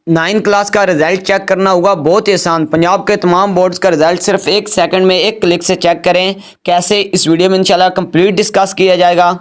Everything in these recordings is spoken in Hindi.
9 क्लास का रिजल्ट चेक करना होगा बहुत ही आसान। पंजाब के तमाम बोर्ड्स का रिजल्ट सिर्फ 1 सेकंड में 1 क्लिक से चेक करें। कैसे, इस वीडियो में इंशाल्लाह कंप्लीट डिस्कस किया जाएगा।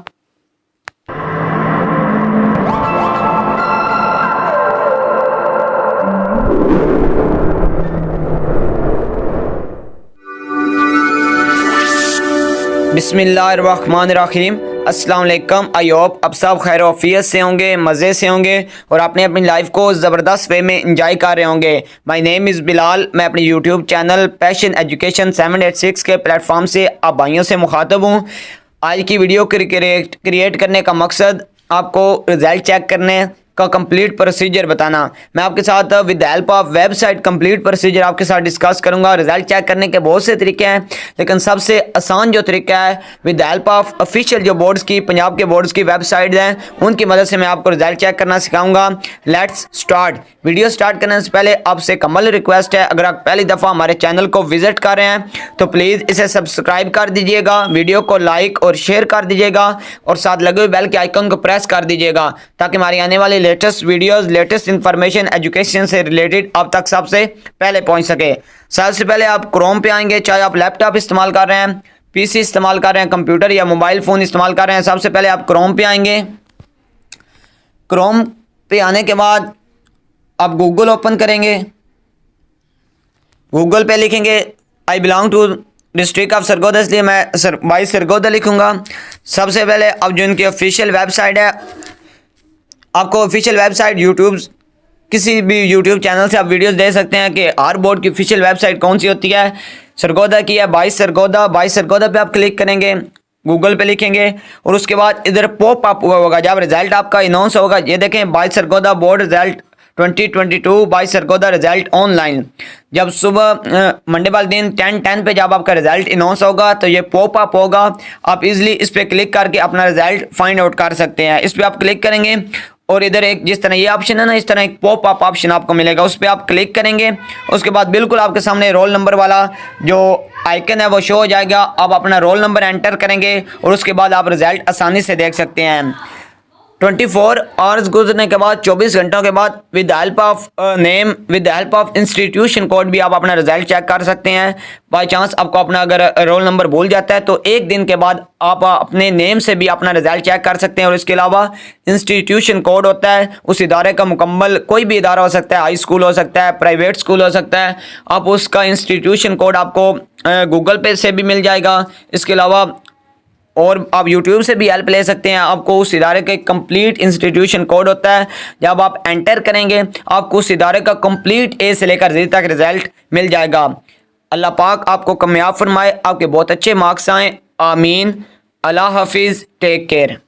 बिस्मिल्लाहिर्रहमानिर्रहीम। अस्सलाम वालेकुम। आई होप अब सब खैर ऑफियत से होंगे, मज़े से होंगे और अपने अपनी लाइफ को ज़बरदस्त वे में इंजॉय कर रहे होंगे। My name is Bilal. मैं अपने यूट्यूब चैनल पैशन एजुकेशन 786 के प्लेटफॉर्म से आप भाइयों से मुखातब हूँ। आज की वीडियो क्रिएट करने का मकसद आपको रिज़ल्ट चेक करने का कंप्लीट प्रोसीजर बताना। मैं आपके साथ with help of website complete procedure आपके साथ डिस्कस करूंगा। रिजल्ट चेक करने के बहुत से तरीके हैं, लेकिन सबसे आसान जो तरीका है विद हेल्प ऑफ ऑफिशियल जो बोर्ड्स की, पंजाब के बोर्ड्स की वेबसाइट हैं, उनकी मदद से मैं आपको रिजल्ट चेक करना सिखाऊंगा। Let's start. वीडियो स्टार्ट करने से पहले आपसे कमल रिक्वेस्ट है, अगर आप पहली दफ़ा हमारे चैनल को विजिट कर रहे हैं तो प्लीज़ इसे सब्सक्राइब कर दीजिएगा, वीडियो को लाइक और शेयर कर दीजिएगा और साथ लगे हुए बेल के आइकन को प्रेस कर दीजिएगा ताकि हमारी आने वाली latest videos, latest information education से रिलेटेड आप तक सबसे पहले पहुंच सके। सबसे पहले आप क्रोम पे आएंगे, चाहे आप लैपटॉप इस्तेमाल कर रहे हैं, पीसी इस्तेमाल कर रहे हैं, कंप्यूटर या मोबाइल फ़ोन इस्तेमाल कर रहे हैं। सबसे पहले आप क्रोम पे आएंगे। क्रोम पे आने के बाद आप गूगल ओपन करेंगे। गूगल पे लिखेंगे I belong to district of Sargodha, इसलिए मैं बाई सरगोदा लिखूँगा। सबसे पहले अब जो इनकी ऑफिशियल वेबसाइट है, आपको ऑफिशियल वेबसाइट यूट्यूब, किसी भी यूट्यूब चैनल से आप वीडियोस देख सकते हैं कि हर बोर्ड की ऑफिशियल वेबसाइट कौन सी होती है। सरगोदा की है बाई सरगोदा पे आप क्लिक करेंगे, गूगल पे लिखेंगे और उसके बाद इधर पॉप अप हुआ होगा जब रिजल्ट आपका अनाउंस होगा। ये देखें, by Sargodha board result 2022 by Sargodha result online. जब सुबह मंडे वाले दिन 10:10 पे जब आपका रिजल्ट अनाउंस होगा तो ये पॉप अप होगा। आप इजीली इस पर क्लिक करके अपना रिजल्ट फाइंड आउट कर सकते हैं। इस पर आप क्लिक करेंगे और इधर एक जिस तरह ये ऑप्शन है ना, इस तरह एक पॉप अप ऑप्शन आपको मिलेगा, उस पर आप क्लिक करेंगे। उसके बाद बिल्कुल आपके सामने रोल नंबर वाला जो आइकन है वो शो हो जाएगा। आप अपना रोल नंबर एंटर करेंगे और उसके बाद आप रिजल्ट आसानी से देख सकते हैं। 24 आवर्स गुजरने के बाद, 24 घंटों के बाद with help of name, with help of institution code भी आप अपना रिजल्ट चेक कर सकते हैं। बाई चांस आपको अपना अगर रोल नंबर भूल जाता है तो एक दिन के बाद आप अपने नेम से भी अपना रिजल्ट चेक कर सकते हैं। और इसके अलावा इंस्टीट्यूशन कोड होता है उस इदारे का मुकम्मल, कोई भी इदारा हो सकता है, हाई स्कूल हो सकता है, प्राइवेट स्कूल हो सकता है, आप उसका इंस्टीट्यूशन कोड आपको गूगल पे से भी मिल जाएगा। इसके अलावा और आप यूट्यूब से भी हेल्प ले सकते हैं। आपको उस इदारे के कंप्लीट इंस्टीट्यूशन कोड होता है, जब आप एंटर करेंगे आपको उस इदारे का कंप्लीट ए से लेकर Z तक रिजल्ट मिल जाएगा। अल्लाह पाक आपको कामयाब फरमाए, आपके बहुत अच्छे मार्क्स आएँ। आमीन। अल्लाह हाफिज़। Take care.